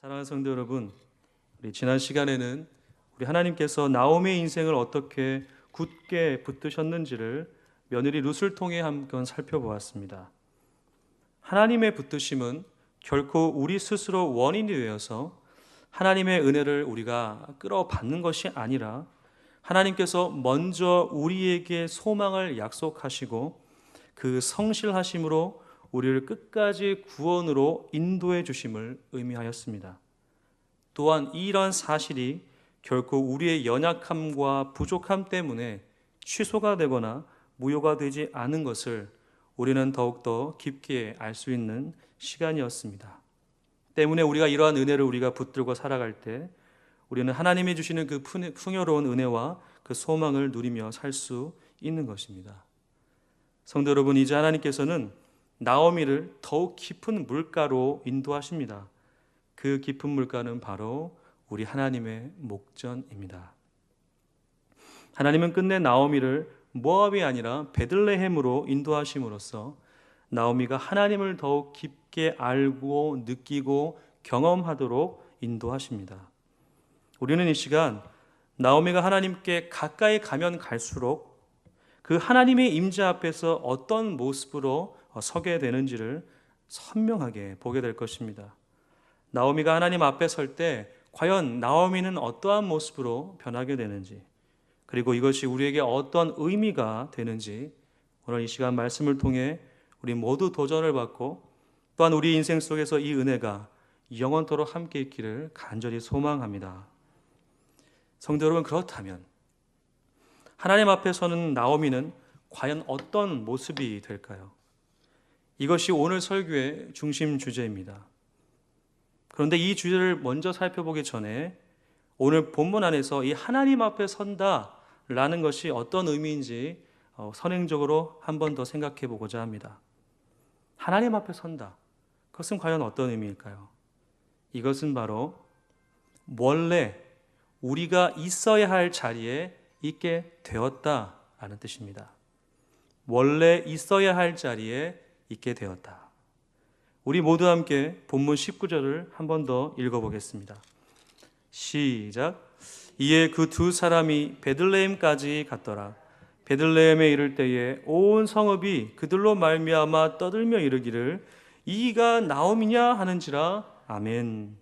사랑하는 성도 여러분, 우리 지난 시간에는 우리 하나님께서 나오미의 인생을 어떻게 굳게 붙드셨는지를 며느리 룻을 통해 한번 살펴보았습니다. 하나님의 붙드심은 결코 우리 스스로 원인이 되어서 하나님의 은혜를 우리가 끌어받는 것이 아니라 하나님께서 먼저 우리에게 소망을 약속하시고 그 성실하심으로 우리를 끝까지 구원으로 인도해 주심을 의미하였습니다. 또한 이러한 사실이 결코 우리의 연약함과 부족함 때문에 취소가 되거나 무효가 되지 않은 것을 우리는 더욱더 깊게 알 수 있는 시간이었습니다. 때문에 우리가 이러한 은혜를 우리가 붙들고 살아갈 때 우리는 하나님이 주시는 그 풍요로운 은혜와 그 소망을 누리며 살 수 있는 것입니다. 성도 여러분, 이제 하나님께서는 나오미를 더욱 깊은 물가로 인도하십니다. 그 깊은 물가는 바로 우리 하나님의 목전입니다. 하나님은 끝내 나오미를 모압이 아니라 베들레헴으로 인도하심으로써 나오미가 하나님을 더욱 깊게 알고 느끼고 경험하도록 인도하십니다. 우리는 이 시간 나오미가 하나님께 가까이 가면 갈수록 그 하나님의 임재 앞에서 어떤 모습으로 서게 되는지를 선명하게 보게 될 것입니다. 나오미가 하나님 앞에 설 때 과연 나오미는 어떠한 모습으로 변하게 되는지, 그리고 이것이 우리에게 어떤 의미가 되는지 오늘 이 시간 말씀을 통해 우리 모두 도전을 받고 또한 우리 인생 속에서 이 은혜가 영원토록 함께 있기를 간절히 소망합니다. 성도 여러분, 그렇다면 하나님 앞에 서는 나오미는 과연 어떤 모습이 될까요? 이것이 오늘 설교의 중심 주제입니다. 그런데 이 주제를 먼저 살펴보기 전에 오늘 본문 안에서 이 하나님 앞에 선다라는 것이 어떤 의미인지 선행적으로 한 번 더 생각해 보고자 합니다. 하나님 앞에 선다. 그것은 과연 어떤 의미일까요? 이것은 바로 원래 우리가 있어야 할 자리에 있게 되었다라는 뜻입니다. 원래 있어야 할 자리에 있게 되었다. 우리 모두 함께 본문 19절을 한 번 더 읽어보겠습니다. 시작. 이에 그 두 사람이 베들레헴까지 갔더라. 베들레헴에 이를 때에 온 성읍이 그들로 말미암아 떠들며 이르기를 이가 나오미냐 하는지라. 아멘.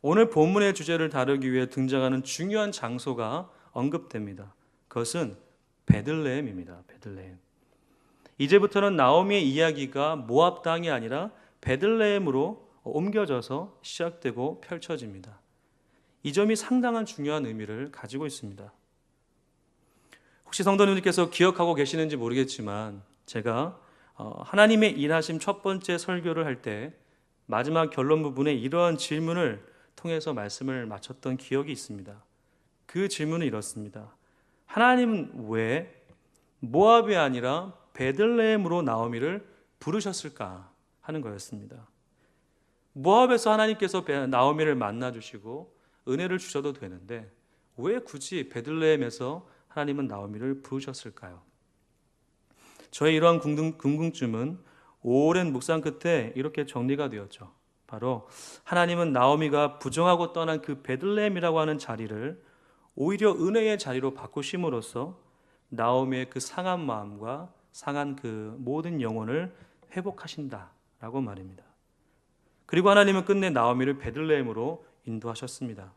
오늘 본문의 주제를 다루기 위해 등장하는 중요한 장소가 언급됩니다. 그것은 베들레헴입니다. 베들레헴. 이제부터는 나오미의 이야기가 모압 땅이 아니라 베들레헴으로 옮겨져서 시작되고 펼쳐집니다. 이 점이 상당한 중요한 의미를 가지고 있습니다. 혹시 성도님들께서 기억하고 계시는지 모르겠지만 제가 하나님의 일하심 첫 번째 설교를 할 때 마지막 결론 부분에 이러한 질문을 통해서 말씀을 마쳤던 기억이 있습니다. 그 질문은 이렇습니다. 하나님은 왜 모압이 아니라 베들레헴으로 나오미를 부르셨을까 하는 거였습니다. 모압에서 하나님께서 나오미를 만나주시고 은혜를 주셔도 되는데 왜 굳이 베들레헴에서 하나님은 나오미를 부르셨을까요? 저의 이러한 궁금증은 오랜 묵상 끝에 이렇게 정리가 되었죠. 바로 하나님은 나오미가 부정하고 떠난 그 베들레헴이라고 하는 자리를 오히려 은혜의 자리로 바꾸심으로써 나오미의 그 상한 마음과 상한 그 모든 영혼을 회복하신다라고 말입니다. 그리고 하나님은 끝내 나오미를 베들레헴으로 인도하셨습니다.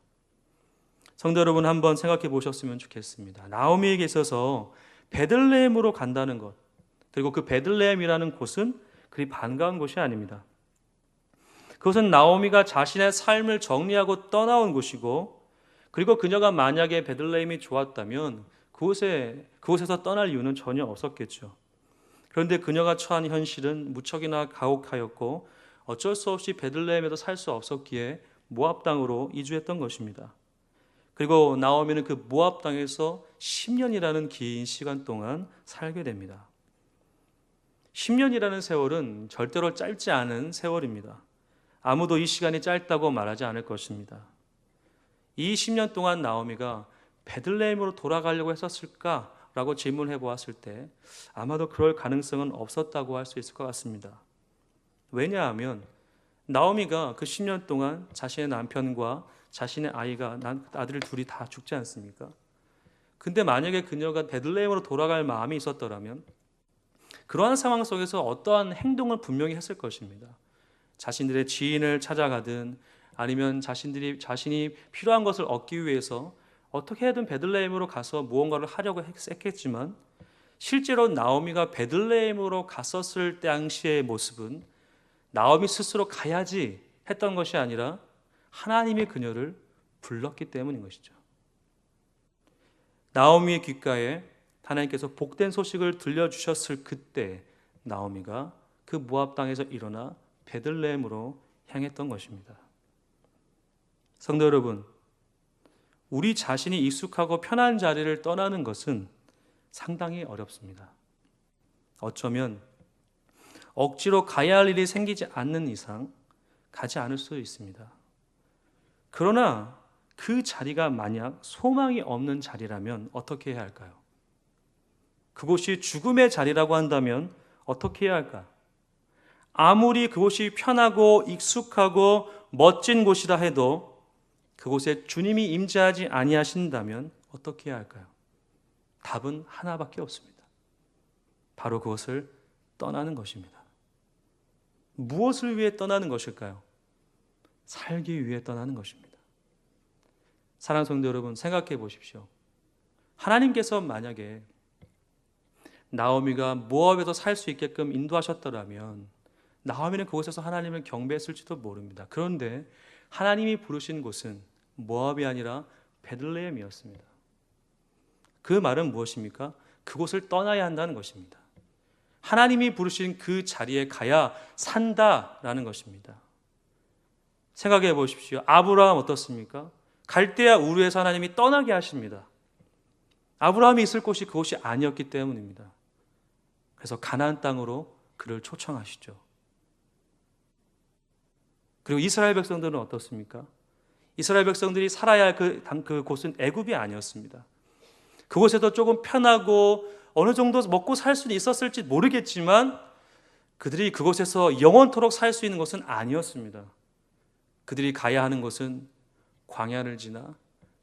성도 여러분, 한번 생각해 보셨으면 좋겠습니다. 나오미에게 있어서 베들레헴으로 간다는 것, 그리고 그 베들레헴이라는 곳은 그리 반가운 곳이 아닙니다. 그것은 나오미가 자신의 삶을 정리하고 떠나온 곳이고, 그리고 그녀가 만약에 베들레헴이 좋았다면 그곳에서 떠날 이유는 전혀 없었겠죠. 그런데 그녀가 처한 현실은 무척이나 가혹하였고 어쩔 수 없이 베들레헴에도 살 수 없었기에 모압 땅으로 이주했던 것입니다. 그리고 나오미는 그 모압 땅에서 10년이라는 긴 시간 동안 살게 됩니다. 10년이라는 세월은 절대로 짧지 않은 세월입니다. 아무도 이 시간이 짧다고 말하지 않을 것입니다. 이 10년 동안 나오미가 베들레헴으로 돌아가려고 했었을까라고 질문해 보았을 때 아마도 그럴 가능성은 없었다고 할 수 있을 것 같습니다. 왜냐하면 나오미가 그 10년 동안 자신의 남편과 자신의 아들 둘이 다 죽지 않습니까? 근데 만약에 그녀가 베들레헴으로 돌아갈 마음이 있었더라면 그러한 상황 속에서 어떠한 행동을 분명히 했을 것입니다. 자신들의 지인을 찾아가든 아니면 자신이 필요한 것을 얻기 위해서 어떻게든 베들레헴으로 가서 무언가를 하려고 했겠지만 실제로 나오미가 베들레헴으로 갔었을 당시의 모습은 나오미 스스로 가야지 했던 것이 아니라 하나님이 그녀를 불렀기 때문인 것이죠. 나오미의 귓가에 하나님께서 복된 소식을 들려주셨을 그때 나오미가 그 모압 땅에서 일어나 베들레헴으로 향했던 것입니다. 성도 여러분, 우리 자신이 익숙하고 편한 자리를 떠나는 것은 상당히 어렵습니다. 어쩌면 억지로 가야 할 일이 생기지 않는 이상 가지 않을 수 있습니다. 그러나 그 자리가 만약 소망이 없는 자리라면 어떻게 해야 할까요? 그곳이 죽음의 자리라고 한다면 어떻게 해야 할까? 아무리 그곳이 편하고 익숙하고 멋진 곳이라 해도 그곳에 주님이 임재하지 아니하신다면 어떻게 해야 할까요? 답은 하나밖에 없습니다. 바로 그것을 떠나는 것입니다. 무엇을 위해 떠나는 것일까요? 살기 위해 떠나는 것입니다. 사랑하는 성도 여러분, 생각해 보십시오. 하나님께서 만약에 나오미가 모압에서 살 수 있게끔 인도하셨더라면 나오미는 그곳에서 하나님을 경배했을지도 모릅니다. 그런데 하나님이 부르신 곳은 모압이 아니라 베들레헴이었습니다. 그 말은 무엇입니까? 그곳을 떠나야 한다는 것입니다. 하나님이 부르신 그 자리에 가야 산다라는 것입니다. 생각해 보십시오. 아브라함 어떻습니까? 갈대아 우르에서 하나님이 떠나게 하십니다. 아브라함이 있을 곳이 그곳이 아니었기 때문입니다. 그래서 가나안 땅으로 그를 초청하시죠. 그리고 이스라엘 백성들은 어떻습니까? 이스라엘 백성들이 살아야 할 그 곳은 애굽이 아니었습니다. 그곳에도 조금 편하고 어느 정도 먹고 살 수는 있었을지 모르겠지만 그들이 그곳에서 영원토록 살 수 있는 것은 아니었습니다. 그들이 가야 하는 곳은 광야를 지나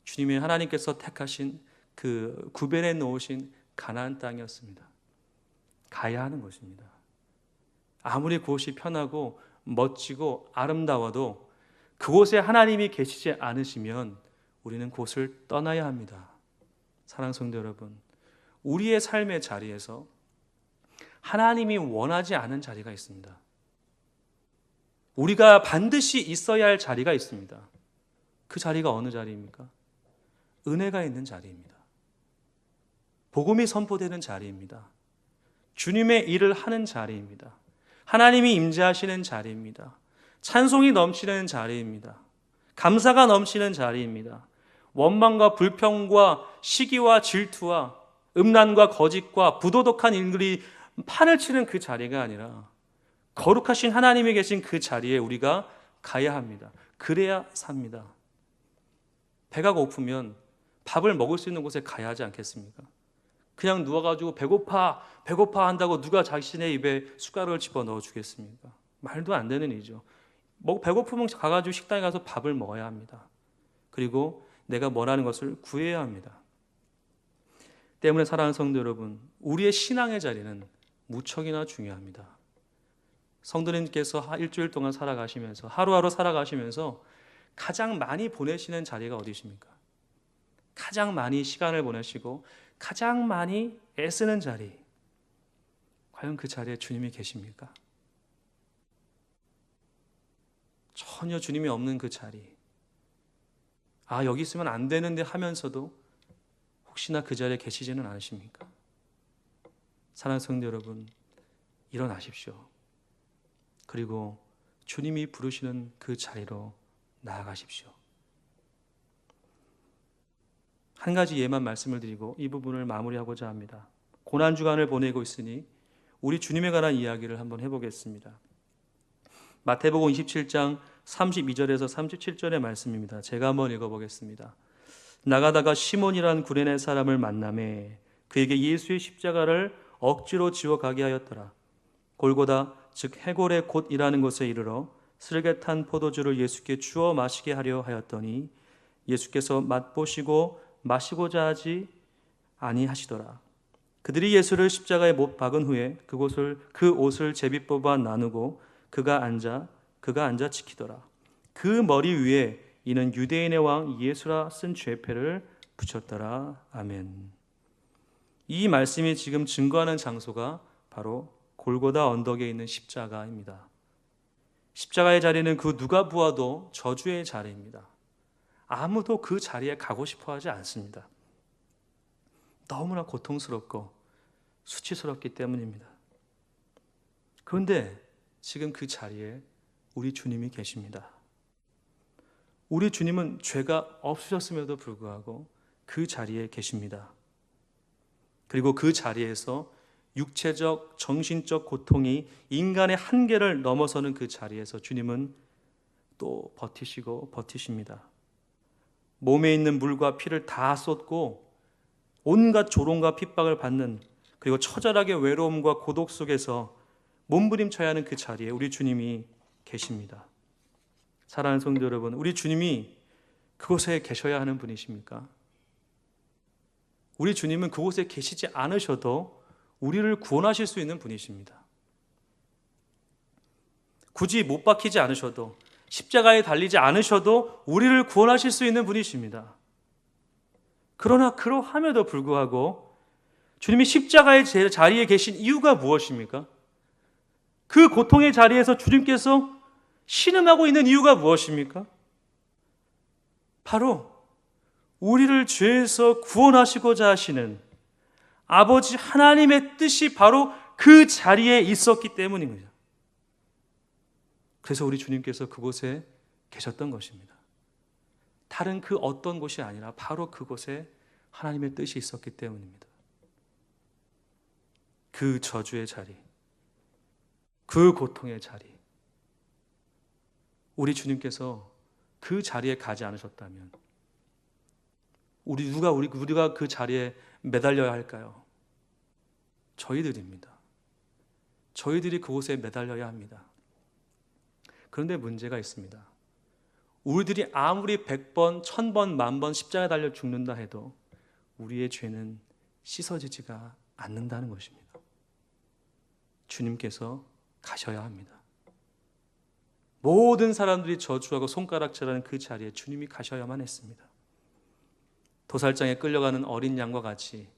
주님의 하나님께서 택하신 그 구별해 놓으신 가나안 땅이었습니다. 가야 하는 것입니다. 아무리 그곳이 편하고 멋지고 아름다워도 그곳에 하나님이 계시지 않으시면 우리는 그곳을 떠나야 합니다. 사랑하는 성도 여러분, 우리의 삶의 자리에서 하나님이 원하지 않은 자리가 있습니다. 우리가 반드시 있어야 할 자리가 있습니다. 그 자리가 어느 자리입니까? 은혜가 있는 자리입니다. 복음이 선포되는 자리입니다. 주님의 일을 하는 자리입니다. 하나님이 임재하시는 자리입니다. 찬송이 넘치는 자리입니다. 감사가 넘치는 자리입니다. 원망과 불평과 시기와 질투와 음란과 거짓과 부도덕한 일들이 판을 치는 그 자리가 아니라 거룩하신 하나님이 계신 그 자리에 우리가 가야 합니다. 그래야 삽니다. 배가 고프면 밥을 먹을 수 있는 곳에 가야 하지 않겠습니까? 그냥 누워가지고 배고파 한다고 누가 자신의 입에 숟가락을 집어넣어 주겠습니까? 말도 안 되는 일이죠. 배고프면 가가지고 식당에 가서 밥을 먹어야 합니다. 그리고 내가 원하는 것을 구해야 합니다. 때문에 사랑하는 성도 여러분, 우리의 신앙의 자리는 무척이나 중요합니다. 성도님께서 일주일 동안 살아가시면서 하루하루 살아가시면서 가장 많이 보내시는 자리가 어디십니까? 가장 많이 시간을 보내시고 가장 많이 애쓰는 자리, 과연 그 자리에 주님이 계십니까? 전혀 주님이 없는 그 자리, 여기 있으면 안 되는데 하면서도 혹시나 그 자리에 계시지는 않으십니까? 사랑하는 성도 여러분, 일어나십시오. 그리고 주님이 부르시는 그 자리로 나아가십시오. 한 가지 예만 말씀을 드리고 이 부분을 마무리하고자 합니다. 고난주간을 보내고 있으니 우리 주님에 관한 이야기를 한번 해보겠습니다. 마태복음 27장 32절에서 37절의 말씀입니다. 제가 한번 읽어보겠습니다. 나가다가 시몬이란 구레네 사람을 만나매 그에게 예수의 십자가를 억지로 지워 가게 하였더라. 골고다 즉 해골의 곳이라는 곳에 이르러 쓰레기 탄 포도주를 예수께 주어 마시게 하려 하였더니 예수께서 맛보시고 마시고자 하지 아니하시더라. 그들이 예수를 십자가에 못 박은 후에 그 옷을 제비 뽑아 나누고 그가 앉아 지키더라. 그 머리 위에 이는 유대인의 왕 예수라 쓴 죄패를 붙였더라. 아멘. 이 말씀이 지금 증거하는 장소가 바로 골고다 언덕에 있는 십자가입니다. 십자가의 자리는 그 누가 보아도 저주의 자리입니다. 아무도 그 자리에 가고 싶어 하지 않습니다. 너무나 고통스럽고 수치스럽기 때문입니다. 그런데 지금 그 자리에 우리 주님이 계십니다. 우리 주님은 죄가 없으셨음에도 불구하고 그 자리에 계십니다. 그리고 그 자리에서 육체적, 정신적 고통이 인간의 한계를 넘어서는 그 자리에서 주님은 또 버티시고 버티십니다. 몸에 있는 물과 피를 다 쏟고 온갖 조롱과 핍박을 받는, 그리고 처절하게 외로움과 고독 속에서 몸부림쳐야 하는 그 자리에 우리 주님이 계십니다. 사랑하는 성도 여러분, 우리 주님이 그곳에 계셔야 하는 분이십니까? 우리 주님은 그곳에 계시지 않으셔도 우리를 구원하실 수 있는 분이십니다. 굳이 못 박히지 않으셔도, 십자가에 달리지 않으셔도 우리를 구원하실 수 있는 분이십니다. 그러나 그러함에도 불구하고 주님이 십자가의 자리에 계신 이유가 무엇입니까? 그 고통의 자리에서 주님께서 신음하고 있는 이유가 무엇입니까? 바로 우리를 죄에서 구원하시고자 하시는 아버지 하나님의 뜻이 바로 그 자리에 있었기 때문입니다. 그래서 우리 주님께서 그곳에 계셨던 것입니다. 다른 그 어떤 곳이 아니라 바로 그곳에 하나님의 뜻이 있었기 때문입니다. 그 저주의 자리, 그 고통의 자리, 우리 주님께서 그 자리에 가지 않으셨다면 우리가 그 자리에 매달려야 할까요? 저희들입니다. 저희들이 그곳에 매달려야 합니다. 그런데 문제가 있습니다. 우리들이 아무리 100번, 1000번, 10,000번 십자가에 달려 죽는다 해도 우리의 죄는 씻어지지가 않는다는 것입니다. 주님께서 가셔야 합니다. 모든 사람들이 저주하고 손가락질하는 그 자리에 주님이 가셔야만 했습니다. 도살장에 끌려가는 어린 양과 같이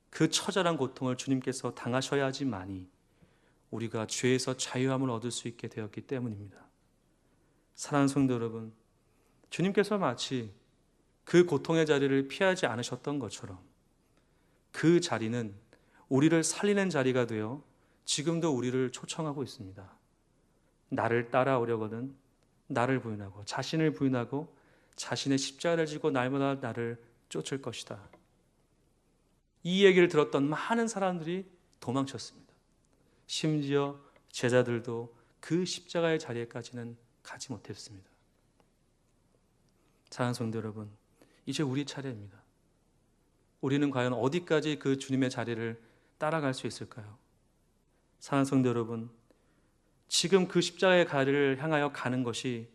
그 처절한 고통을 주님께서 당하셔야지만이 우리가 죄에서 자유함을 얻을 수 있게 되었기 때문입니다. 사랑하는 성도 여러분, 주님께서 마치 그 고통의 자리를 피하지 않으셨던 것처럼 그 자리는 우리를 살리는 자리가 되어 지금도 우리를 초청하고 있습니다. 나를 따라오려거든 나를 부인하고 자신을 부인하고 자신의 십자가를 지고 날마다 나를 쫓을 것이다. 이 얘기를 들었던 많은 사람들이 도망쳤습니다. 심지어 제자들도 그 십자가의 자리에까지는 가지 못했습니다. 사랑하는 성도 여러분, 이제 우리 차례입니다. 우리는 과연 어디까지 그 주님의 자리를 따라갈 수 있을까요? 사랑하는 성도 여러분, 지금 그 십자가의 자리를 향하여 가는 것이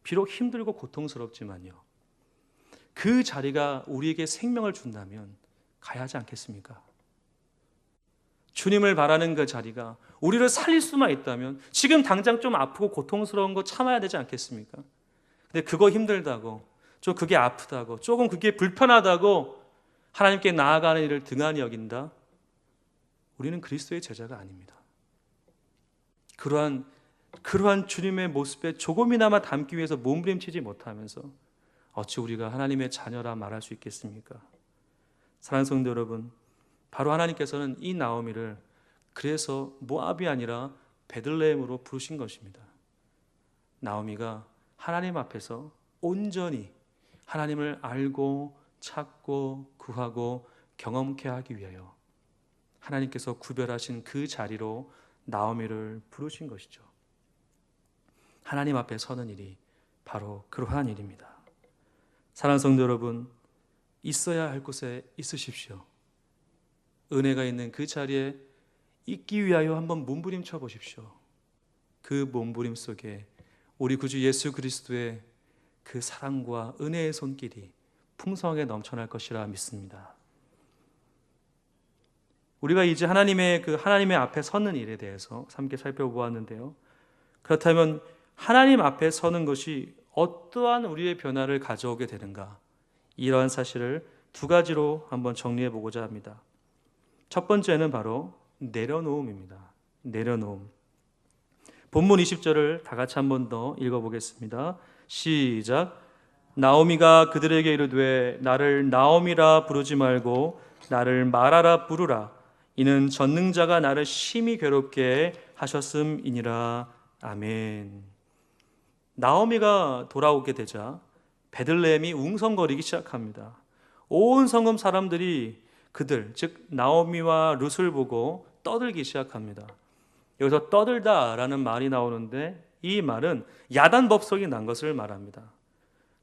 비록 힘들고 고통스럽지만요, 그 자리가 우리에게 생명을 준다면 가야 하지 않겠습니까? 주님을 바라는 그 자리가 우리를 살릴 수만 있다면 지금 당장 좀 아프고 고통스러운 거 참아야 되지 않겠습니까? 근데 그거 힘들다고, 좀 그게 아프다고, 조금 그게 불편하다고 하나님께 나아가는 일을 등한히 여긴다? 우리는 그리스도의 제자가 아닙니다. 그러한 주님의 모습에 조금이나마 담기 위해서 몸부림치지 못하면서 어찌 우리가 하나님의 자녀라 말할 수 있겠습니까? 사랑하는 성도 여러분, 바로 하나님께서는 이 나오미를 그래서 모압이 아니라 베들레헴으로 부르신 것입니다. 나오미가 하나님 앞에서 온전히 하나님을 알고 찾고 구하고 경험케 하기 위하여 하나님께서 구별하신 그 자리로 나오미를 부르신 것이죠. 하나님 앞에 서는 일이 바로 그러한 일입니다. 사랑하는 성도 여러분, 있어야 할 곳에 있으십시오. 은혜가 있는 그 자리에 있기 위하여 한번 몸부림쳐 보십시오. 그 몸부림 속에 우리 구주 예수 그리스도의 그 사랑과 은혜의 손길이 풍성하게 넘쳐날 것이라 믿습니다. 우리가 이제 하나님의 앞에 서는 일에 대해서 함께 살펴보았는데요. 그렇다면 하나님 앞에 서는 것이 어떠한 우리의 변화를 가져오게 되는가? 이러한 사실을 두 가지로 한번 정리해 보고자 합니다. 첫 번째는 바로 내려놓음입니다. 내려놓음. 본문 20절을 다 같이 한 번 더 읽어보겠습니다. 시작. 나오미가 그들에게 이르되 나를 나오미라 부르지 말고 나를 마라라 부르라. 이는 전능자가 나를 심히 괴롭게 하셨음이니라. 아멘. 나오미가 돌아오게 되자 베들레헴이 웅성거리기 시작합니다. 온 성읍 사람들이 그들, 즉 나오미와 룻을 보고 떠들기 시작합니다. 여기서 떠들다라는 말이 나오는데 이 말은 야단법석이 난 것을 말합니다.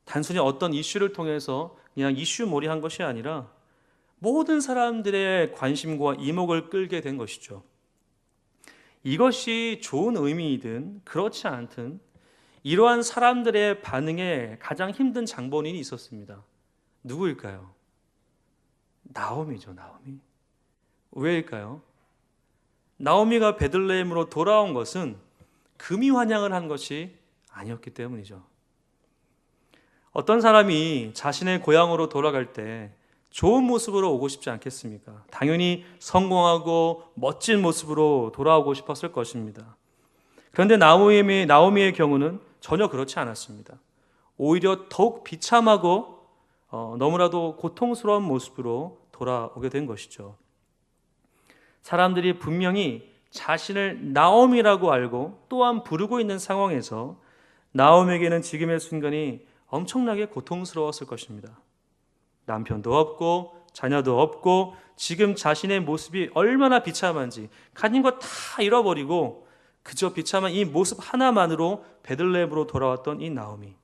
단순히 어떤 이슈를 통해서 그냥 이슈몰이 한 것이 아니라 모든 사람들의 관심과 이목을 끌게 된 것이죠. 이것이 좋은 의미이든 그렇지 않든 이러한 사람들의 반응에 가장 힘든 장본인이 있었습니다. 누구일까요? 나오미죠, 나오미. 왜일까요? 나오미가 베들레헴으로 돌아온 것은 금이 환영을 한 것이 아니었기 때문이죠. 어떤 사람이 자신의 고향으로 돌아갈 때 좋은 모습으로 오고 싶지 않겠습니까? 당연히 성공하고 멋진 모습으로 돌아오고 싶었을 것입니다. 그런데 나오미의 경우는 전혀 그렇지 않았습니다. 오히려 더욱 비참하고 너무나도 고통스러운 모습으로 돌아오게 된 것이죠. 사람들이 분명히 자신을 나오미라고 알고 또한 부르고 있는 상황에서 나오미에게는 지금의 순간이 엄청나게 고통스러웠을 것입니다. 남편도 없고 자녀도 없고 지금 자신의 모습이 얼마나 비참한지 가진 거 다 잃어버리고 그저 비참한 이 모습 하나만으로 베들레헴으로 돌아왔던 이 나오미.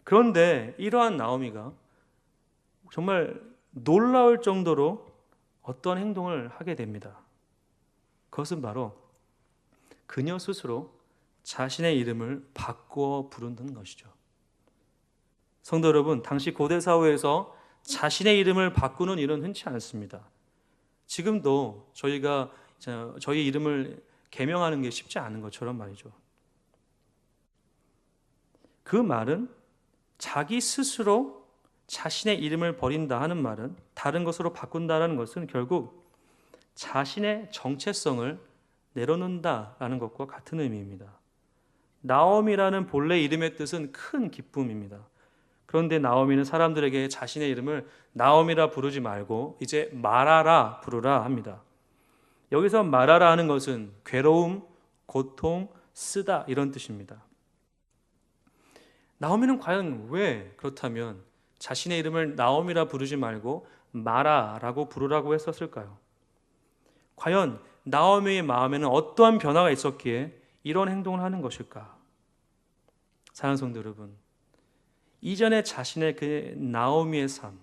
그런데 이러한 나오미가 정말 놀라울 정도로 어떤 행동을 하게 됩니다. 그것은 바로 그녀 스스로 자신의 이름을 바꾸어 부르는 것이죠. 성도 여러분, 당시 고대 사회에서 자신의 이름을 바꾸는 일은 흔치 않습니다. 지금도 저희가 저희 이름을 개명하는 게 쉽지 않은 것처럼 말이죠. 그 말은 자기 스스로 자신의 이름을 버린다 하는 말은, 다른 것으로 바꾼다는 것은 결국 자신의 정체성을 내려놓는다라는 것과 같은 의미입니다. 나오미라는 본래 이름의 뜻은 큰 기쁨입니다. 그런데 나오미는 사람들에게 자신의 이름을 나오미라 부르지 말고 이제 마라라 부르라 합니다. 여기서 마라라 하는 것은 괴로움, 고통, 쓰다 이런 뜻입니다. 나오미는 과연 왜 그렇다면 자신의 이름을 나오미라 부르지 말고 마라라고 부르라고 했었을까요? 과연 나오미의 마음에는 어떠한 변화가 있었기에 이런 행동을 하는 것일까? 사랑하는 성도 여러분, 이전에 자신의 그 나오미의 삶,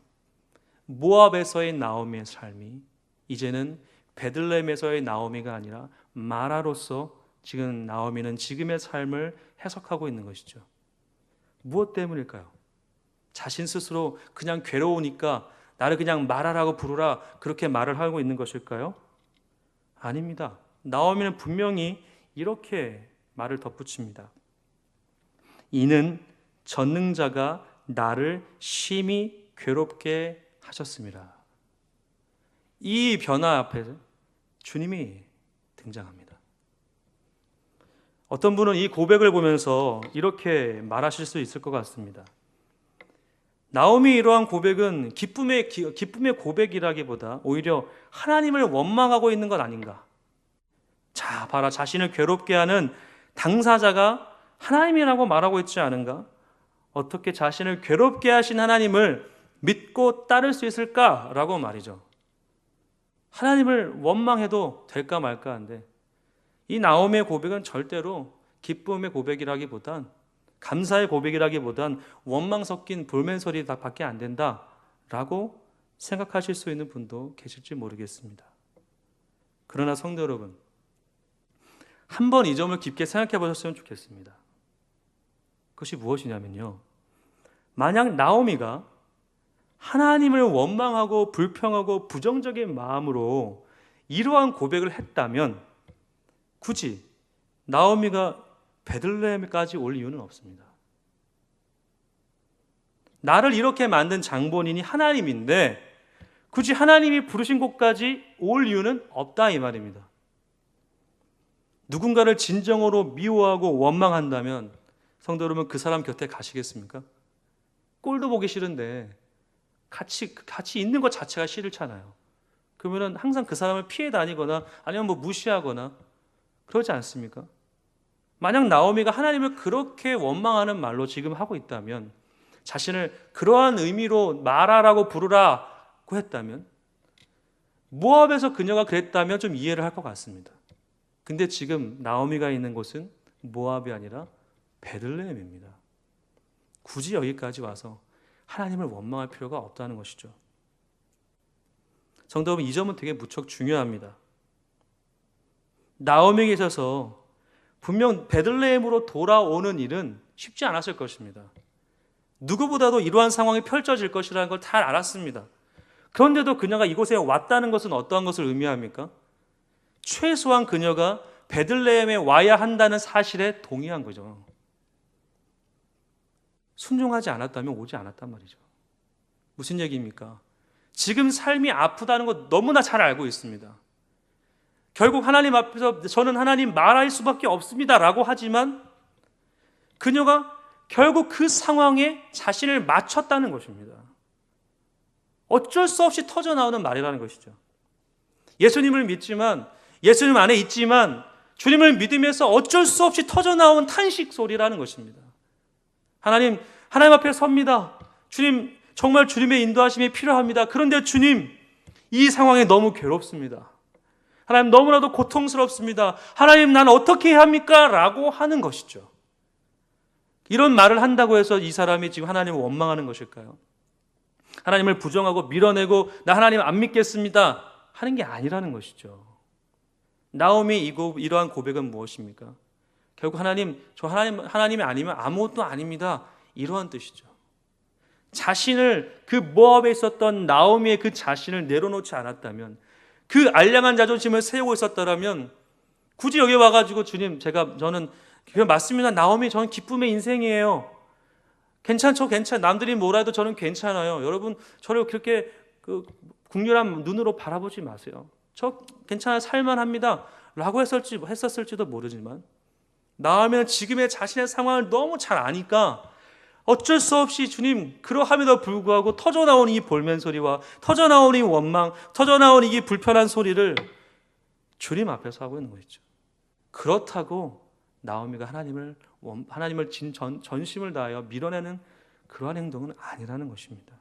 모압에서의 나오미의 삶이 이제는 베들레헴에서의 나오미가 아니라 마라로서 지금 나오미는 지금의 삶을 해석하고 있는 것이죠. 무엇 때문일까요? 자신 스스로 그냥 괴로우니까 나를 그냥 마라라고 부르라 그렇게 말을 하고 있는 것일까요? 아닙니다. 나오미는 분명히 이렇게 말을 덧붙입니다. 이는 전능자가 나를 심히 괴롭게 하셨습니다. 이 변화 앞에 주님이 등장합니다. 어떤 분은 이 고백을 보면서 이렇게 말하실 수 있을 것 같습니다. 나오미의 이러한 고백은 기쁨의 고백이라기보다 오히려 하나님을 원망하고 있는 것 아닌가. 자, 봐라, 자신을 괴롭게 하는 당사자가 하나님이라고 말하고 있지 않은가? 어떻게 자신을 괴롭게 하신 하나님을 믿고 따를 수 있을까라고 말이죠. 하나님을 원망해도 될까 말까 한데 이 나오미의 고백은 절대로 기쁨의 고백이라기보단, 감사의 고백이라기보단 원망 섞인 불만소리 밖에 안 된다라고 생각하실 수 있는 분도 계실지 모르겠습니다. 그러나 성도 여러분, 한번 이 점을 깊게 생각해 보셨으면 좋겠습니다. 그것이 무엇이냐면요, 만약 나오미가 하나님을 원망하고 불평하고 부정적인 마음으로 이러한 고백을 했다면 굳이 나오미가 베들레헴까지 올 이유는 없습니다. 나를 이렇게 만든 장본인이 하나님인데 굳이 하나님이 부르신 곳까지 올 이유는 없다, 이 말입니다. 누군가를 진정으로 미워하고 원망한다면 성도 여러분, 그 사람 곁에 가시겠습니까? 꼴도 보기 싫은데 같이 있는 것 자체가 싫잖아요. 그러면 항상 그 사람을 피해 다니거나 아니면 무시하거나 그러지 않습니까? 만약 나오미가 하나님을 그렇게 원망하는 말로 지금 하고 있다면, 자신을 그러한 의미로 말하라고 부르라고 했다면, 모압에서 그녀가 그랬다면 좀 이해를 할 것 같습니다. 근데 지금 나오미가 있는 곳은 모압이 아니라 베들레헴입니다. 굳이 여기까지 와서 하나님을 원망할 필요가 없다는 것이죠. 성도 여러분, 이 점은 되게 무척 중요합니다. 나오미에게 있어서 분명 베들레헴으로 돌아오는 일은 쉽지 않았을 것입니다. 누구보다도 이러한 상황이 펼쳐질 것이라는 걸 다 알았습니다. 그런데도 그녀가 이곳에 왔다는 것은 어떠한 것을 의미합니까? 최소한 그녀가 베들레헴에 와야 한다는 사실에 동의한 거죠. 순종하지 않았다면 오지 않았단 말이죠. 무슨 얘기입니까? 지금 삶이 아프다는 것 너무나 잘 알고 있습니다. 결국 하나님 앞에서 저는 하나님 말할 수밖에 없습니다 라고 하지만 그녀가 결국 그 상황에 자신을 맞췄다는 것입니다. 어쩔 수 없이 터져나오는 말이라는 것이죠. 예수님을 믿지만, 예수님 안에 있지만 주님을 믿으면서 어쩔 수 없이 터져나온 탄식 소리라는 것입니다. 하나님 앞에 섭니다. 주님, 정말 주님의 인도하심이 필요합니다. 그런데 주님, 이 상황에 너무 괴롭습니다. 하나님, 너무나도 고통스럽습니다. 하나님, 난 어떻게 해야 합니까? 라고 하는 것이죠. 이런 말을 한다고 해서 이 사람이 지금 하나님을 원망하는 것일까요? 하나님을 부정하고 밀어내고 나 하나님 안 믿겠습니다 하는 게 아니라는 것이죠. 나오미 이러한 고백은 무엇입니까? 결국 하나님, 저 하나님이 아니면 아무것도 아닙니다, 이러한 뜻이죠. 자신을, 그 모압에 있었던 나오미의 그 자신을 내려놓지 않았다면, 그 알량한 자존심을 세우고 있었더라면 굳이 여기 와가지고 주님, 저는 맞습니다, 나오미, 저는 기쁨의 인생이에요, 괜찮죠, 남들이 뭐라 해도 저는 괜찮아요, 여러분 저를 그렇게 국률한 눈으로 바라보지 마세요, 저 괜찮아요, 살만합니다 라고 했었을지도 모르지만, 나오미는 지금의 자신의 상황을 너무 잘 아니까 어쩔 수 없이 주님, 그러함에도 불구하고 터져나오는 이 볼멘 소리와 터져나오는 이 원망, 터져나오는 이 불편한 소리를 주님 앞에서 하고 있는 것이죠. 그렇다고 나오미가 하나님을 전심을 다하여 밀어내는 그러한 행동은 아니라는 것입니다.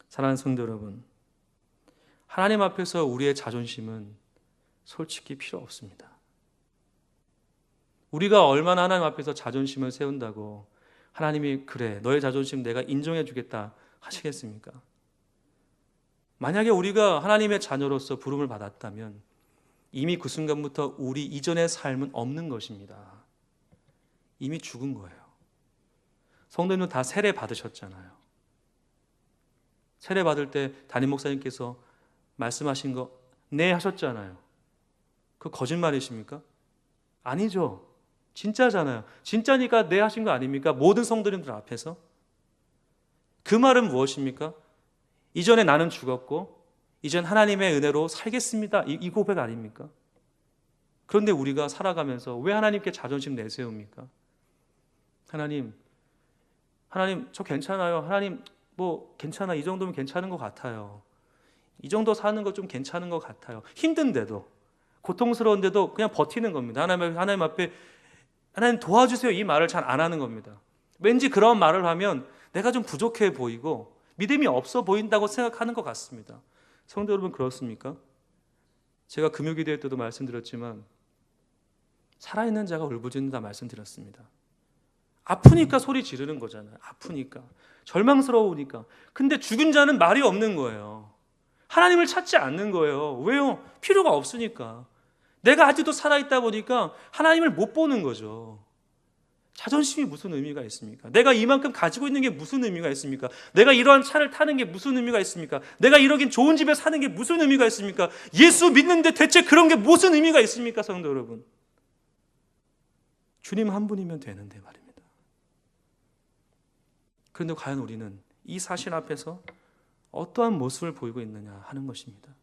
사랑하는 성도 여러분, 하나님 앞에서 우리의 자존심은 솔직히 필요 없습니다. 우리가 얼마나 하나님 앞에서 자존심을 세운다고 하나님이 그래, 너의 자존심 내가 인정해 주겠다 하시겠습니까? 만약에 우리가 하나님의 자녀로서 부름을 받았다면 이미 그 순간부터 우리 이전의 삶은 없는 것입니다. 이미 죽은 거예요. 성도님은 다 세례 받으셨잖아요. 세례 받을 때 담임 목사님께서 말씀하신 거 네 하셨잖아요. 그 거짓말이십니까? 아니죠. 진짜잖아요. 진짜니까 네 하신 거 아닙니까? 모든 성도님들 앞에서. 그 말은 무엇입니까? 이전에 나는 죽었고 이젠 하나님의 은혜로 살겠습니다, 이 고백 아닙니까? 그런데 우리가 살아가면서 왜 하나님께 자존심 내세웁니까? 하나님 저 괜찮아요, 하나님 괜찮아, 이 정도면 괜찮은 것 같아요, 이 정도 사는 거 좀 괜찮은 것 같아요. 힘든데도, 고통스러운데도 그냥 버티는 겁니다. 하나님 앞에 하나님 도와주세요, 이 말을 잘 안 하는 겁니다. 왠지 그런 말을 하면 내가 좀 부족해 보이고 믿음이 없어 보인다고 생각하는 것 같습니다. 성도 여러분, 그렇습니까? 제가 금요기도회 때도 말씀드렸지만 살아있는 자가 울부짖는다 말씀드렸습니다. 아프니까 소리 지르는 거잖아요. 아프니까, 절망스러우니까. 근데 죽은 자는 말이 없는 거예요. 하나님을 찾지 않는 거예요. 왜요? 필요가 없으니까. 내가 아직도 살아있다 보니까 하나님을 못 보는 거죠. 자존심이 무슨 의미가 있습니까? 내가 이만큼 가지고 있는 게 무슨 의미가 있습니까? 내가 이러한 차를 타는 게 무슨 의미가 있습니까? 내가 이러긴 좋은 집에 사는 게 무슨 의미가 있습니까? 예수 믿는데 대체 그런 게 무슨 의미가 있습니까, 성도 여러분? 주님 한 분이면 되는데 말입니다. 그런데 과연 우리는 이 사실 앞에서 어떠한 모습을 보이고 있느냐 하는 것입니다.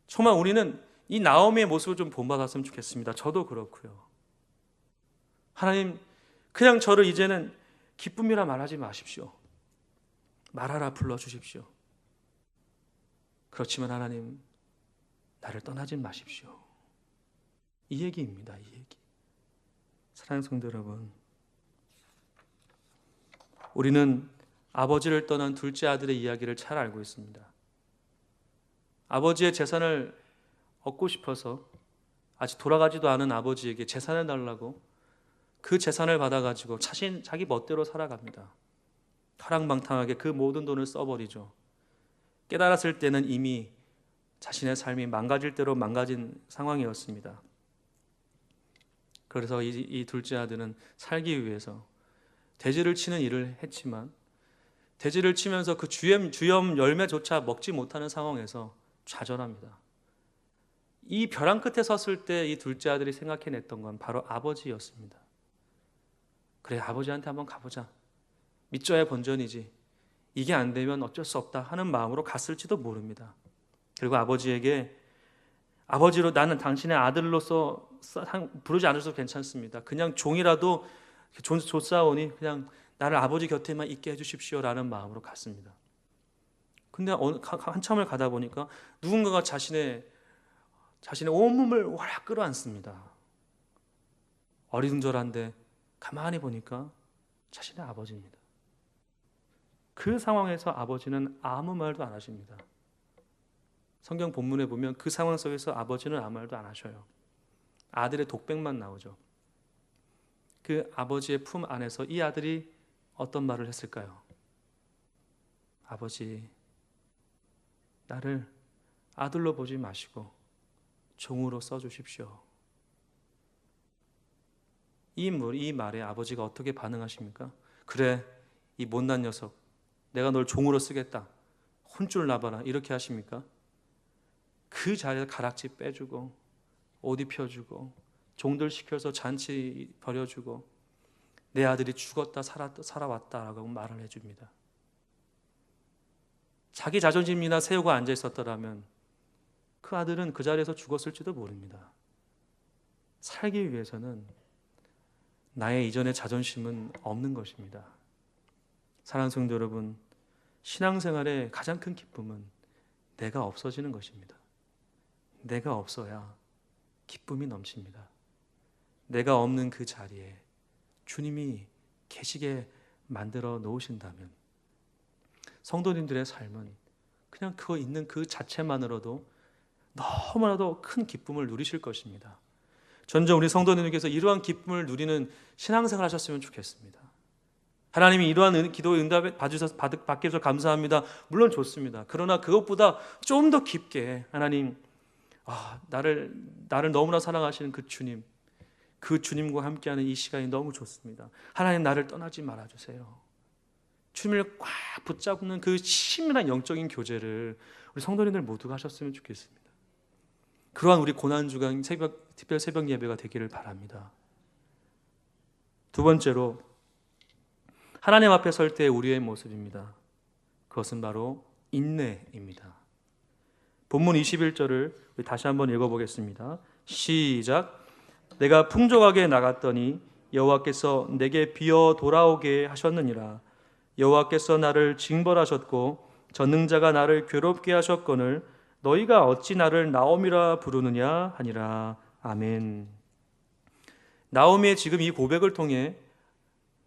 정말 우리는 이 나오미의 모습을 좀 본받았으면 좋겠습니다. 저도 그렇고요. 하나님, 그냥 저를 이제는 기쁨이라 말하지 마십시오. 말하라 불러주십시오. 그렇지만 하나님, 나를 떠나지 마십시오. 이 얘기입니다. 이 얘기. 사랑하는 성도 여러분, 우리는 아버지를 떠난 둘째 아들의 이야기를 잘 알고 있습니다. 아버지의 재산을 얻고 싶어서 아직 돌아가지도 않은 아버지에게 재산을 달라고 그 재산을 받아가지고 자기 멋대로 살아갑니다. 파랑방탕하게 그 모든 돈을 써버리죠. 깨달았을 때는 이미 자신의 삶이 망가질 대로 망가진 상황이었습니다. 그래서 이 둘째 아들은 살기 위해서 돼지를 치는 일을 했지만 돼지를 치면서 그 주염 열매조차 먹지 못하는 상황에서 좌절합니다. 이 벼랑 끝에 섰을 때 이 둘째 아들이 생각해냈던 건 바로 아버지였습니다. 그래, 아버지한테 한번 가보자. 믿져야 본전이지. 이게 안 되면 어쩔 수 없다 하는 마음으로 갔을지도 모릅니다. 그리고 아버지에게 아버지로 나는 당신의 아들로서 부르지 않으셔도 괜찮습니다. 그냥 종이라도 줬사오니 그냥 나를 아버지 곁에만 있게 해주십시오라는 마음으로 갔습니다. 근데 한참을 가다 보니까 누군가가 자신의 온몸을 와락 끌어안습니다. 어리둥절한데 가만히 보니까 자신의 아버지입니다. 그 상황에서 아버지는 아무 말도 안 하십니다. 성경 본문에 보면 그 상황 속에서 아버지는 아무 말도 안 하셔요. 아들의 독백만 나오죠. 그 아버지의 품 안에서 이 아들이 어떤 말을 했을까요? 아버지, 나를 아들로 보지 마시고 종으로 써주십시오. 이 말에 아버지가 어떻게 반응하십니까? 그래, 이 못난 녀석, 내가 널 종으로 쓰겠다. 혼쭐 나봐라. 이렇게 하십니까? 그 자리에서 가락지 빼주고 옷 입혀주고 종들 시켜서 잔치 벌여주고 내 아들이 죽었다 살아왔다라고 말을 해줍니다. 자기 자존심이나 세우고 앉아 있었더라면 그 아들은 그 자리에서 죽었을지도 모릅니다. 살기 위해서는 나의 이전의 자존심은 없는 것입니다. 사랑하는 성도 여러분, 신앙생활의 가장 큰 기쁨은 내가 없어지는 것입니다. 내가 없어야 기쁨이 넘칩니다. 내가 없는 그 자리에 주님이 계시게 만들어 놓으신다면 성도님들의 삶은 그냥 그거 있는 그 자체만으로도 너무나도 큰 기쁨을 누리실 것입니다. 전적 우리 성도님들께서 이러한 기쁨을 누리는 신앙생활 하셨으면 좋겠습니다. 하나님이 이러한 기도의 응답 받게 해서 감사합니다. 물론 좋습니다. 그러나 그것보다 좀 더 깊게 하나님, 나를 너무나 사랑하시는 그 주님, 그 주님과 함께하는 이 시간이 너무 좋습니다. 하나님, 나를 떠나지 말아주세요. 주님을 꽉 붙잡는 그 치밀한 영적인 교제를 우리 성도님들 모두가 하셨으면 좋겠습니다. 그러한 우리 고난주간 특별 새벽 예배가 되기를 바랍니다. 두 번째로 하나님 앞에 설 때 우리의 모습입니다. 그것은 바로 인내입니다. 본문 21절을 다시 한번 읽어보겠습니다. 시작. 내가 풍족하게 나갔더니 여호와께서 내게 비어 돌아오게 하셨느니라. 여호와께서 나를 징벌하셨고 전능자가 나를 괴롭게 하셨거늘 너희가 어찌 나를 나오미라 부르느냐 하니라. 아멘. 나오미의 지금 이 고백을 통해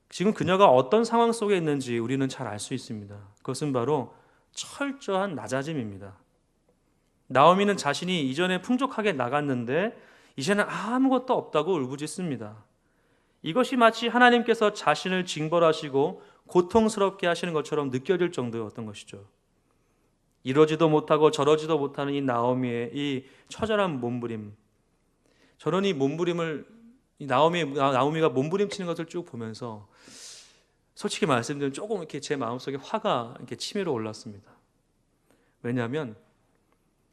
지금 그녀가 어떤 상황 속에 있는지 우리는 잘 알 수 있습니다. 그것은 바로 철저한 낮아짐입니다. 나오미는 자신이 이전에 풍족하게 나갔는데 이제는 아무것도 없다고 울부짖습니다. 이것이 마치 하나님께서 자신을 징벌하시고 고통스럽게 하시는 것처럼 느껴질 정도였던 것이죠. 이러지도 못하고 저러지도 못하는 이 나오미의 이 처절한 몸부림, 저런 이 몸부림을 이 나오미가 몸부림치는 것을 쭉 보면서 솔직히 말씀드리면 조금 이렇게 제 마음속에 화가 이렇게 치밀어 올랐습니다. 왜냐하면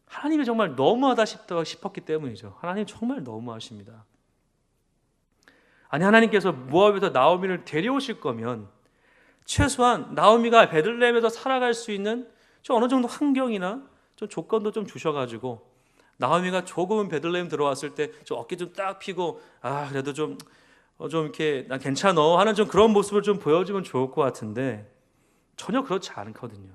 하나님이 정말 너무하다 싶었기 때문이죠. 하나님 정말 너무하십니다. 아니, 하나님께서 모압에서 나오미를 데려오실 거면 최소한 나오미가 베들레헴에서 살아갈 수 있는 좀 어느 정도 환경이나 좀 조건도 좀 주셔가지고 나오미가 조금은 베들레헴 들어왔을 때 좀 어깨 좀 딱 펴고 그래도 좀 이렇게 난 괜찮어 하는 좀 그런 모습을 좀 보여주면 좋을 것 같은데 전혀 그렇지 않거든요.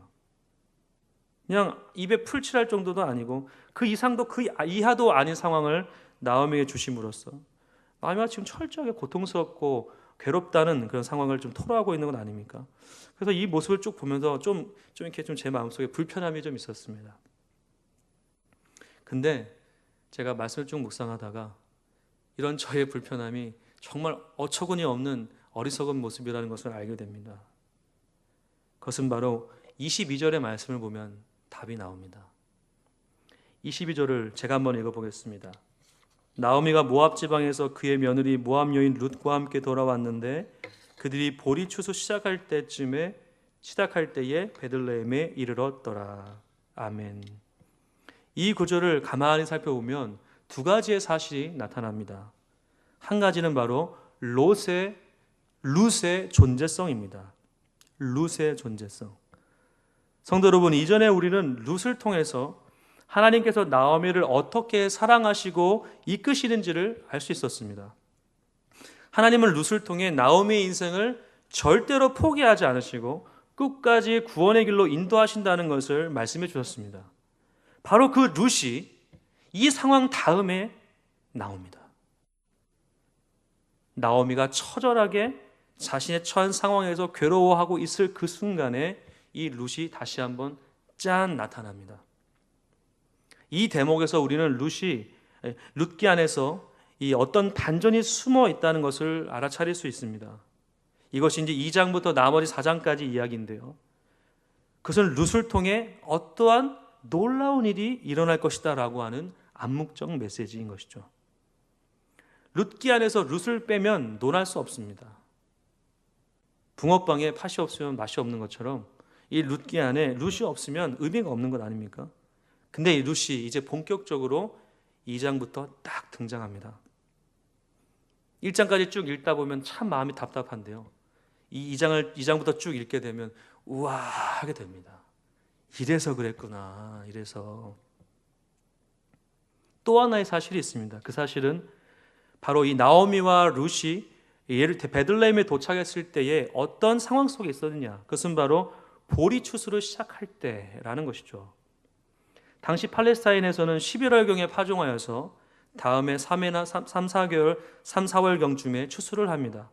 그냥 입에 풀칠할 정도도 아니고 그 이상도 그 이하도 아닌 상황을 나오미에게 주심으로써 나오미가 지금 철저하게 고통스럽고 괴롭다는 그런 상황을 좀 토로하고 있는 건 아닙니까? 그래서 이 모습을 쭉 보면서 좀 이렇게 좀 제 마음속에 불편함이 좀 있었습니다. 근데 제가 말씀을 쭉 묵상하다가 이런 저의 불편함이 정말 어처구니 없는 어리석은 모습이라는 것을 알게 됩니다. 그것은 바로 22절의 말씀을 보면 답이 나옵니다. 22절을 제가 한번 읽어보겠습니다. 나오미가 모압 지방에서 그의 며느리 모압 여인 룻과 함께 돌아왔는데 그들이 보리 추수 시작할 때에 베들레헴에 이르렀더라. 아멘. 이 구절을 가만히 살펴보면 두 가지의 사실이 나타납니다. 한 가지는 바로 룻의 존재성입니다. 룻의 존재성. 성도 여러분, 이전에 우리는 룻을 통해서 하나님께서 나오미를 어떻게 사랑하시고 이끄시는지를 알 수 있었습니다. 하나님은 룻을 통해 나오미의 인생을 절대로 포기하지 않으시고 끝까지 구원의 길로 인도하신다는 것을 말씀해 주셨습니다. 바로 그 룻이 이 상황 다음에 나옵니다. 나오미가 처절하게 자신의 처한 상황에서 괴로워하고 있을 그 순간에 이 룻이 다시 한번 짠 나타납니다. 이 대목에서 우리는 룻기 안에서 이 어떤 반전이 숨어 있다는 것을 알아차릴 수 있습니다. 이것이 이제 2장부터 나머지 4장까지 이야기인데요. 그것은 룻을 통해 어떠한 놀라운 일이 일어날 것이다 라고 하는 암묵적 메시지인 것이죠. 룻기 안에서 룻을 빼면 논할 수 없습니다. 붕어빵에 팥이 없으면 맛이 없는 것처럼 이 룻기 안에 룻이 없으면 의미가 없는 것 아닙니까? 근데 이 룻이 이제 본격적으로 2장부터 딱 등장합니다. 1장까지 쭉 읽다 보면 참 마음이 답답한데요. 이 2장부터 쭉 읽게 되면 우와 하게 됩니다. 이래서 그랬구나. 이래서. 또 하나의 사실이 있습니다. 그 사실은 바로 이 나오미와 룻이 베들레헴에 도착했을 때에 어떤 상황 속에 있었느냐. 그것은 바로 보리 추수를 시작할 때라는 것이죠. 당시 팔레스타인에서는 11월경에 파종하여서 다음에 3-4월경쯤에 추수를 합니다.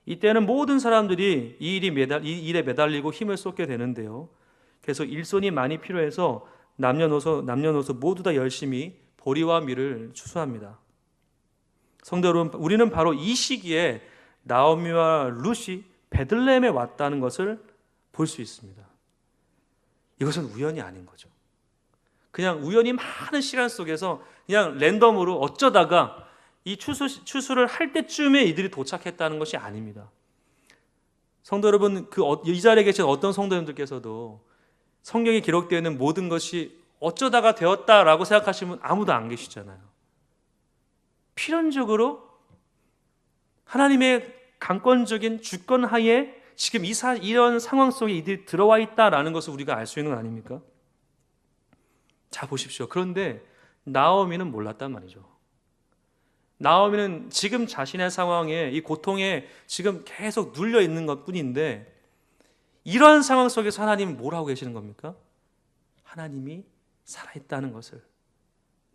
이때는 모든 사람들이 이 일에 매달리고 힘을 쏟게 되는데요. 그래서 일손이 많이 필요해서 남녀노소 모두 다 열심히 보리와 밀을 추수합니다. 성도 여러분, 우리는 바로 이 시기에 나오미와 룻이 베들레헴에 왔다는 것을 볼 수 있습니다. 이것은 우연이 아닌 거죠. 그냥 우연히 많은 시간 속에서 그냥 랜덤으로 어쩌다가 이 추수를 할 때쯤에 이들이 도착했다는 것이 아닙니다. 성도 여러분, 이 자리에 계신 어떤 성도님들께서도 성경에 기록되어 있는 모든 것이 어쩌다가 되었다라고 생각하시면 아무도 안 계시잖아요. 필연적으로 하나님의 강권적인 주권 하에 지금 이런 상황 속에 이들이 들어와 있다라는 것을 우리가 알 수 있는 거 아닙니까? 자, 보십시오. 그런데 나오미는 몰랐단 말이죠. 나오미는 지금 자신의 상황에 이 고통에 지금 계속 눌려 있는 것뿐인데 이러한 상황 속에서 하나님은 뭘 하고 계시는 겁니까? 하나님이 살아있다는 것을,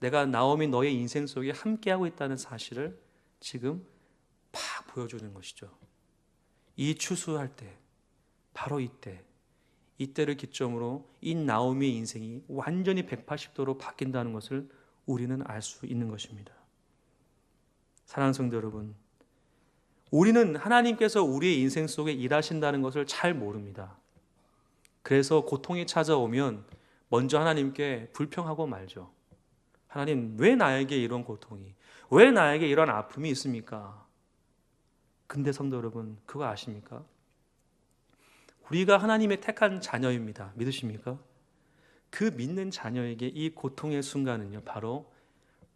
내가 나오미 너의 인생 속에 함께하고 있다는 사실을 지금 팍 보여주는 것이죠. 이 추수할 때, 바로 이때를 기점으로 이 나오미의 인생이 완전히 180도로 바뀐다는 것을 우리는 알 수 있는 것입니다. 사랑하는 성도 여러분, 우리는 하나님께서 우리의 인생 속에 일하신다는 것을 잘 모릅니다. 그래서 고통이 찾아오면 먼저 하나님께 불평하고 말죠. 하나님, 왜 나에게 이런 고통이, 왜 나에게 이런 아픔이 있습니까? 근데 성도 여러분, 그거 아십니까? 우리가 하나님의 택한 자녀입니다. 믿으십니까? 그 믿는 자녀에게 이 고통의 순간은요, 바로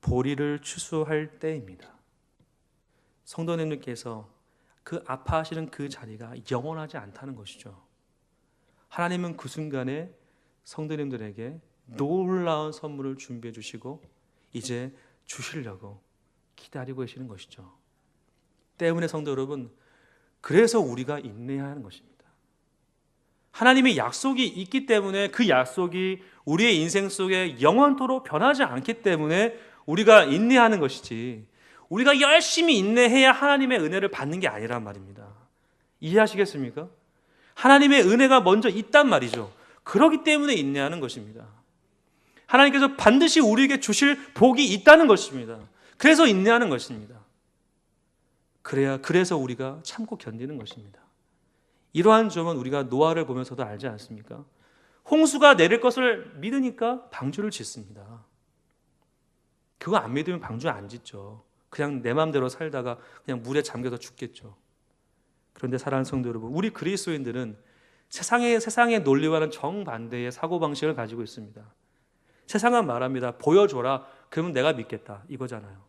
보리를 추수할 때입니다. 성도님들께서 그 아파하시는 그 자리가 영원하지 않다는 것이죠. 하나님은 그 순간에 성도님들에게 놀라운 선물을 준비해 주시고 이제 주시려고 기다리고 계시는 것이죠. 때문에 성도 여러분, 그래서 우리가 인내해야 하는 것입니다. 하나님의 약속이 있기 때문에 그 약속이 우리의 인생 속에 영원토록 변하지 않기 때문에 우리가 인내하는 것이지, 우리가 열심히 인내해야 하나님의 은혜를 받는 게 아니란 말입니다. 이해하시겠습니까? 하나님의 은혜가 먼저 있단 말이죠. 그렇기 때문에 인내하는 것입니다. 하나님께서 반드시 우리에게 주실 복이 있다는 것입니다. 그래서 인내하는 것입니다. 그래서 우리가 참고 견디는 것입니다. 이러한 점은 우리가 노아를 보면서도 알지 않습니까? 홍수가 내릴 것을 믿으니까 방주를 짓습니다. 그거 안 믿으면 방주 안 짓죠. 그냥 내 마음대로 살다가 그냥 물에 잠겨서 죽겠죠. 그런데 사랑하는 성도 여러분, 우리 그리스도인들은 세상의 논리와는 정반대의 사고방식을 가지고 있습니다. 세상은 말합니다. 보여줘라. 그러면 내가 믿겠다. 이거잖아요.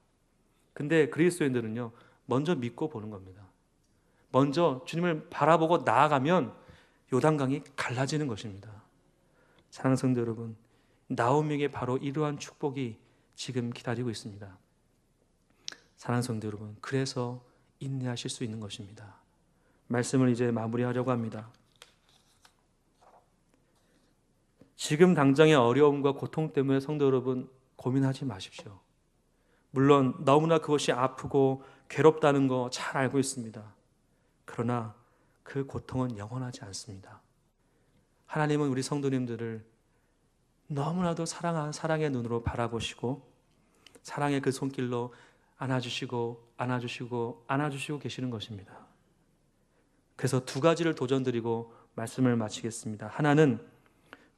근데 그리스도인들은요, 먼저 믿고 보는 겁니다. 먼저 주님을 바라보고 나아가면 요단강이 갈라지는 것입니다. 사랑하는 성도 여러분, 나오미에게 바로 이러한 축복이 지금 기다리고 있습니다. 사랑하는 성도 여러분, 그래서 인내하실 수 있는 것입니다. 말씀을 이제 마무리하려고 합니다. 지금 당장의 어려움과 고통 때문에 성도 여러분 고민하지 마십시오. 물론 너무나 그것이 아프고 괴롭다는 거 잘 알고 있습니다. 그러나 그 고통은 영원하지 않습니다. 하나님은 우리 성도님들을 너무나도 사랑의 눈으로 바라보시고 사랑의 그 손길로 안아주시고 계시는 것입니다. 그래서 두 가지를 도전드리고 말씀을 마치겠습니다. 하나는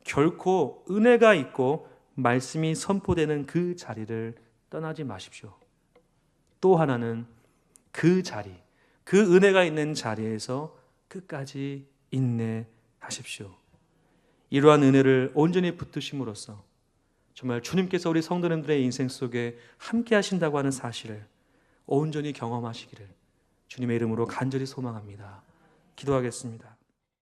결코 은혜가 있고 말씀이 선포되는 그 자리를 떠나지 마십시오. 또 하나는 그 자리, 그 은혜가 있는 자리에서 끝까지 인내하십시오. 이러한 은혜를 온전히 붙드심으로써 정말 주님께서 우리 성도님들의 인생 속에 함께 하신다고 하는 사실을 온전히 경험하시기를 주님의 이름으로 간절히 소망합니다. 기도하겠습니다.